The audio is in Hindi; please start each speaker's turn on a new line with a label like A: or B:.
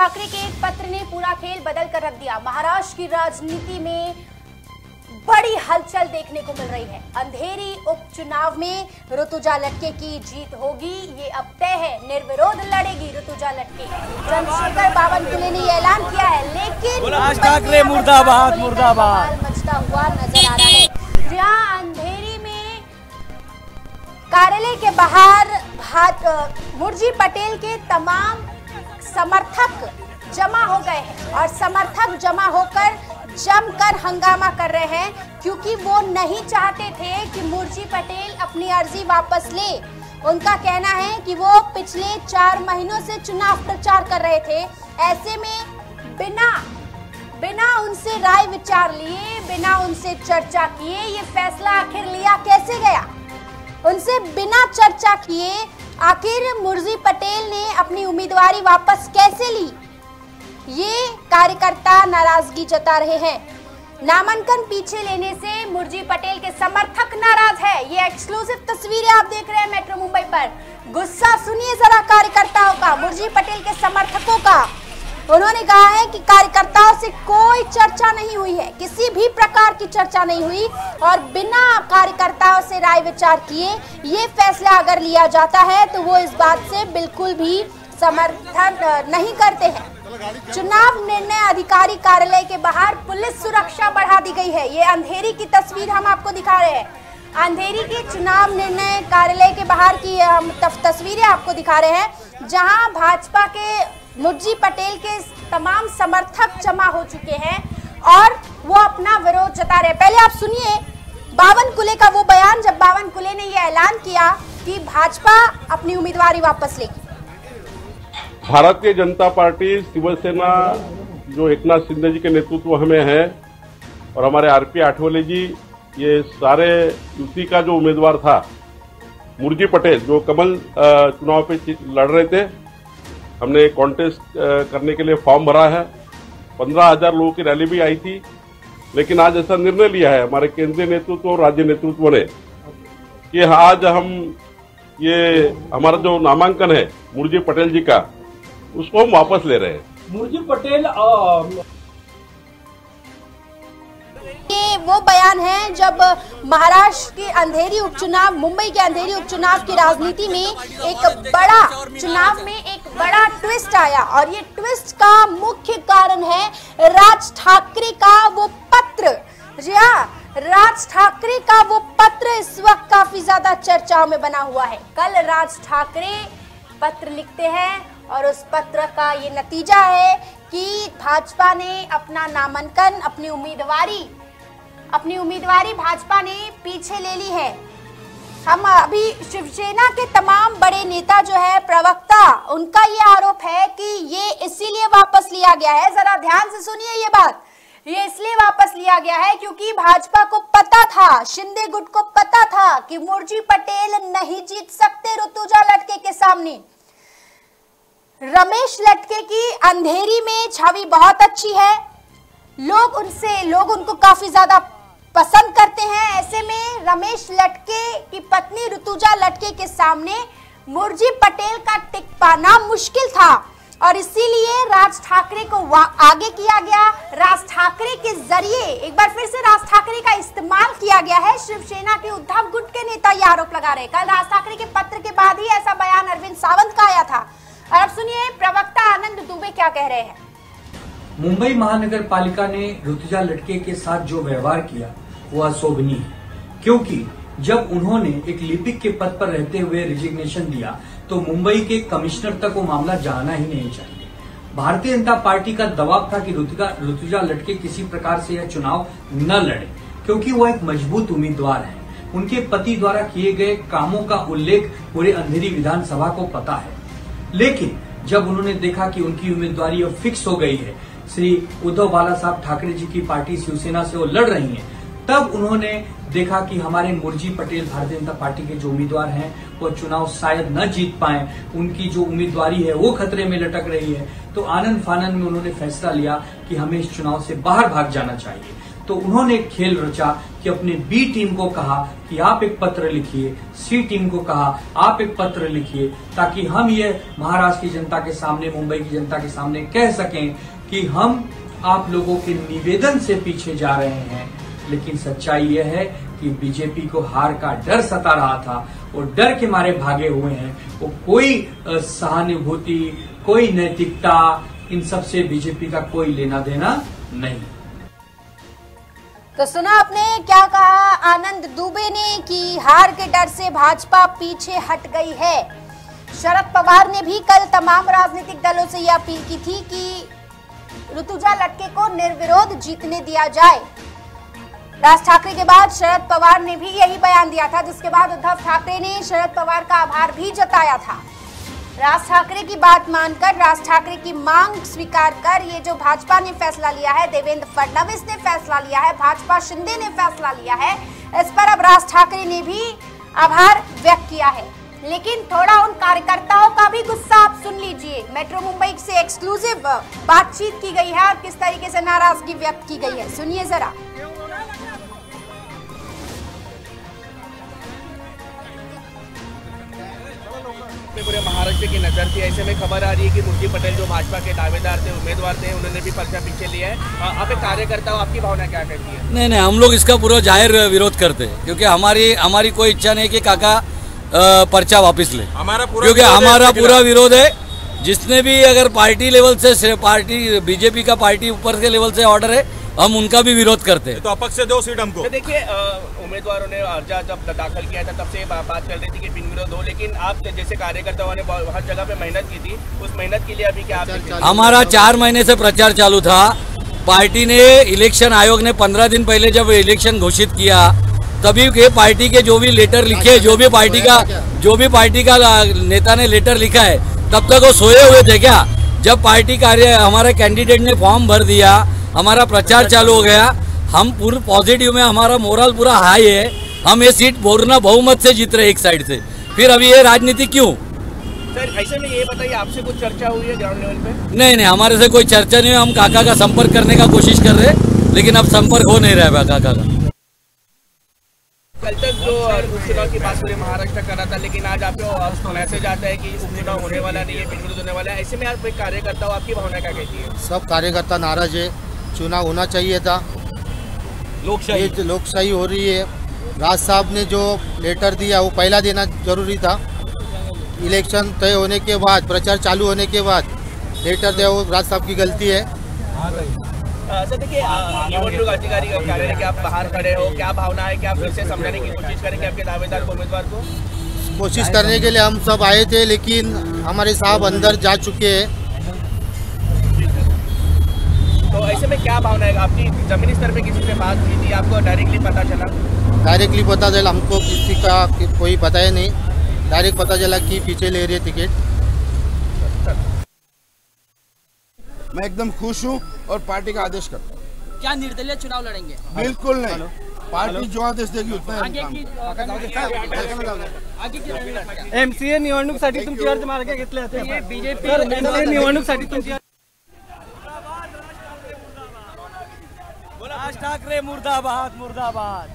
A: ठाकरे के एक पत्र ने पूरा खेल बदल कर रख दिया। महाराष्ट्र की राजनीति में बड़ी हलचल देखने को मिल रही है। अंधेरी उपचुनाव में ऋतुजा लटके की जीत होगी, ये अब तय है। निर्विरोध लड़ेगी ऋतुजा लटके। चंद्रशेखर बावनकुले ने ये ऐलान किया है, लेकिन
B: राज ठाकरे मुर्दाबाद मुर्दाबाद
A: मचता हुआ नजर आ रहा है। जहां अंधेरी में कार्यालय के बाहर मुर्जी पटेल के तमाम समर्थक जमा हो गए हैं और समर्थक जमा होकर जमकर हंगामा कर रहे हैं, क्योंकि वो नहीं चाहते थे कि मुर्जी पटेल अपनी अर्जी वापस ले। उनका कहना है कि वो पिछले 4 महीनों से चुनाव प्रचार कर रहे थे। ऐसे में बिना उनसे राय विचार लिए, बिना उनसे चर्चा किए ये फैसला आखिर लिया कैसे गया? उनसे बिना चर्चा किए आखिर मुर्जी पटेल ने अपनी उम्मीदवारी वापस कैसे ली? ये कार्यकर्ता नाराजगी जता रहे हैं। नामांकन पीछे लेने से मुर्जी पटेल के समर्थक नाराज है। ये एक्सक्लूसिव तस्वीरें आप देख रहे हैं मेट्रो मुंबई पर। गुस्सा सुनिए जरा कार्यकर्ताओं का, मुर्जी पटेल के समर्थकों का। उन्होंने कहा है कि कार्यकर्ताओं से कोई चर्चा नहीं हुई है, किसी भी प्रकार की चर्चा नहीं हुई और बिना कार्यकर्ताओं से राय विचार किए ये फैसला अगर लिया जाता है तो वो इस बात से बिल्कुल भी समर्थन नहीं करते हैं। चुनाव निर्णय अधिकारी कार्यालय के बाहर पुलिस सुरक्षा बढ़ा दी गई है। ये अंधेरी की तस्वीर हम आपको दिखा रहे हैं। अंधेरी के चुनाव निर्णय कार्यालय के बाहर की हम तस्वीरें आपको दिखा रहे हैं, जहां भाजपा के मुर्जी पटेल के तमाम समर्थक जमा हो चुके हैं और वो अपना विरोध जता रहे हैं। पहले आप सुनिए बावनकुले का वो बयान, जब बावनकुले ने ये ऐलान किया कि भाजपा अपनी उम्मीदवारी वापस लेगी।
C: भारतीय जनता पार्टी, शिवसेना जो एकनाथ शिंदे जी के नेतृत्व में है और हमारे आरपी आठवले जी, ये सारे युति का जो उम्मीदवार था मुर्जी पटेल, जो कमल चुनाव पे लड़ रहे थे, हमने कॉन्टेस्ट करने के लिए फॉर्म भरा है। 15,000 लोगों की रैली भी आई थी, लेकिन आज ऐसा निर्णय लिया है हमारे केंद्रीय नेतृत्व और राज्य नेतृत्व ने कि आज हम ये हमारा जो नामांकन है मुर्जी पटेल जी का, उसको हम वापस ले रहे हैं।
B: मुर्जी पटेल
A: ये वो बयान है जब महाराष्ट्र के अंधेरी उपचुनाव, मुंबई के अंधेरी उपचुनाव की राजनीति में एक बड़ा चुनाव में एक बड़ा ट्विस्ट आया और ये ट्विस्ट का मुख्य कारण है राज ठाकरे का वो पत्र। जी हाँ, राज ठाकरे का वो पत्र इस वक्त काफी ज्यादा चर्चाओं में बना हुआ है। कल राज ठाकरे पत्र लिखते हैं और उस पत्र का ये नतीजा है कि भाजपा ने अपना नामांकन, अपनी उम्मीदवारी भाजपा ने पीछे ले ली है। हम अभी शिवसेना के तमाम बड़े नेता जो है, प्रवक्ता, उनका ये आरोप है कि ये इसीलिए वापस लिया गया है। जरा ध्यान से सुनिए ये बात। ये इसलिए वापस लिया गया है क्योंकि भाजपा को पता था, शिंदे गुट को पता था कि मुर्जी पटेल नहीं जीत सकते ऋतुजा लटके के सामने। रमेश लटके की अंधेरी में छवि बहुत अच्छी है, लोग उनको काफी ज्यादा पसंद करते हैं। ऐसे में रमेश लटके की पत्नी ऋतुजा लटके के सामने मुर्जी पटेल का टिक पाना मुश्किल था और इसीलिए राज ठाकरे को आगे किया गया। राज ठाकरे के जरिए एक बार फिर से राज ठाकरे का इस्तेमाल किया गया है। शिवसेना के उद्धव गुट के नेता ये आरोप लगा रहे हैं। कल राज ठाकरे के पत्र के बाद ही ऐसा बयान अरविंद सावंत का आया था। और अब सुनिए प्रवक्ता आनंद दुबे क्या कह रहे हैं।
D: मुंबई महानगर पालिका ने ऋतुजा लटके के साथ जो व्यवहार किया वो अशोभनीय है, क्योंकि जब उन्होंने एक लिपिक के पद पर रहते हुए रिजिग्नेशन दिया तो मुंबई के कमिश्नर तक वो मामला जाना ही नहीं चाहिए। भारतीय जनता पार्टी का दबाव था कि ऋतुजा लटके किसी प्रकार से यह चुनाव न लड़े, क्योंकि वो एक मजबूत उम्मीदवार है। उनके पति द्वारा किए गए कामों का उल्लेख पूरे अंधेरी विधानसभा को पता है। लेकिन जब उन्होंने देखा कि उनकी उम्मीदवारी अब फिक्स हो गई है, श्री उद्धव बाला साहब ठाकरे जी की पार्टी शिवसेना से वो लड़ रही हैं, तब उन्होंने देखा कि हमारे मुर्जी पटेल भारतीय जनता पार्टी के जो उम्मीदवार हैं वो चुनाव शायद न जीत पाए, उनकी जो उम्मीदवारी है वो खतरे में लटक रही है। तो आनंद फानंद में उन्होंने फैसला लिया कि हमें इस चुनाव से बाहर भाग जाना चाहिए। तो उन्होंने एक खेल रचा कि अपने बी टीम को कहा कि आप एक पत्र लिखिए, सी टीम को कहा आप एक पत्र लिखिए, ताकि हम ये महाराष्ट्र की जनता के सामने, मुंबई की जनता के सामने कह सकें कि हम आप लोगों के निवेदन से पीछे जा रहे हैं। लेकिन सच्चाई यह है कि बीजेपी को हार का डर सता रहा था, वो डर के मारे भागे हुए हैं। वो कोई सहानुभूति, कोई नैतिकता, इन सब से बीजेपी का कोई लेना देना नहीं।
A: तो सुना आपने क्या कहा आनंद दुबे ने कि हार के डर से भाजपा पीछे हट गई है। शरद पवार ने भी कल तमाम राजनीतिक दलों से यह अपील की थी कि ऋतुजा लटके को निर्विरोध जीतने दिया जाए। राज ठाकरे के बाद शरद पवार ने भी यही बयान दिया था, जिसके बाद उद्धव ठाकरे ने शरद पवार का आभार भी जताया था। राज ठाकरे की बात मानकर, राज ठाकरे की मांग स्वीकार कर ये जो भाजपा ने फैसला लिया है, देवेंद्र फडणवीस ने फैसला लिया है, भाजपा शिंदे ने फैसला लिया है, इस पर अब राज ठाकरे ने भी आभार व्यक्त किया है। लेकिन थोड़ा उन कार्यकर्ताओं का भी गुस्सा आप सुन लीजिए। मेट्रो मुंबई से एक्सक्लूसिव बातचीत की गई है और किस तरीके से नाराजगी व्यक्त की गई है, सुनिए जरा।
E: पूरे महाराष्ट्र की नजर थी। ऐसे में खबर आ रही है कि मुर्जी पटेल जो भाजपा के दावेदार थे, उम्मीदवार थे, उन्होंने भी पर्चा पीछे लिया है। आप एक कार्यकर्ता हो, आपकी भावना क्या कहती है?
B: नहीं, हम लोग इसका पूरा जाहिर विरोध करते हैं, क्योंकि हमारी कोई इच्छा नहीं कि काका पर्चा वापस ले, क्योंकि हमारा पूरा विरोध है। जिसने भी अगर पार्टी लेवल से, पार्टी बीजेपी का पार्टी ऊपर के लेवल से ऑर्डर है, हम उनका भी विरोध करते हैं।
E: तो अपक्ष से 2 सीट हमको। तो देखिए, उम्मीदवारों ने अर्जा जब दाखिल किया था तब से बात चल रही थी कि बिन विरोध हो, लेकिन आप जैसे कार्यकर्ताओं ने हर जगह पे मेहनत की थी, उस मेहनत के लिए अभी क्या
B: हमारा 4 महीने से प्रचार चालू था। पार्टी ने, इलेक्शन आयोग ने 15 दिन पहले जब इलेक्शन घोषित किया, तभी के पार्टी के जो भी लेटर लिखे, जो भी पार्टी का नेता ने लेटर लिखा है, तब तक वो सोए हुए थे क्या? जब पार्टी हमारे कैंडिडेट ने फॉर्म भर दिया, हमारा प्रचार चालू हो गया, हम पूरे पॉजिटिव में, हमारा मोरल पूरा हाई है। हम ये सीट पूर्ण बहुमत से जीत रहे एक साइड से, फिर अभी ये राजनीति क्यों?
E: सर, ऐसे में ये बताइए, आपसे कुछ चर्चा हुई है ग्राउंड लेवल पे?
B: नहीं, हमारे से कोई चर्चा नहीं है। हम काका का संपर्क करने का कोशिश कर रहे, लेकिन अब संपर्क हो नहीं रहा है काका का।
E: कल तक जो उपचुनाव की बात पूरे महाराष्ट्र कर रहा था, लेकिन आज आपको मैसेज आता है कि उपचुनाव होने वाला नहीं है, बिन विरोध होने वाला है। ऐसे में आप एक कार्यकर्ता हो, आपकी भावना क्या कहती है?
F: सब कार्यकर्ता नाराज है। चुनाव होना चाहिए था, लोकशाही हो रही है। राज साहब ने जो लेटर दिया वो पहला देना जरूरी था। इलेक्शन तय होने के बाद, प्रचार चालू होने के बाद लेटर दिया, वो राज साहब की गलती है।
E: सर देखिए, निवडणूक अधिकारी का कह रहे हैं कि आप बाहर खड़े हो, क्या भावना है? क्या फिर से समझाने की कोशिश करेंगे आपके दावेदार को, उम्मीदवार को?
F: कोशिश करने के लिए हम सब आए थे, लेकिन हमारे साहब अंदर जा चुके हैं।
E: तो ऐसे में क्या भावना है आपकी? जमीनी स्तर पे किसी से बात हुई थी, आपको डायरेक्टली पता चला?
F: डायरेक्टली पता चला, हमको किसी का कोई बताया नहीं। डायरेक्ट पता चला कि पीछे ले रही है टिकट।
G: मैं एकदम खुश हूँ और पार्टी का आदेश करता हूँ।
H: क्या निर्दलीय चुनाव लड़ेंगे?
G: बिल्कुल नहीं, पार्टी जो आदेश देगी उतना
I: एमसीए निवडणुकीसाठी तुमची अर्ज मार्गे घेतले होते। बीजेपी एमसीए निवडणुकीसाठी तुमची
B: राज ठाकरे मुर्दाबाद, मुर्दाबाद।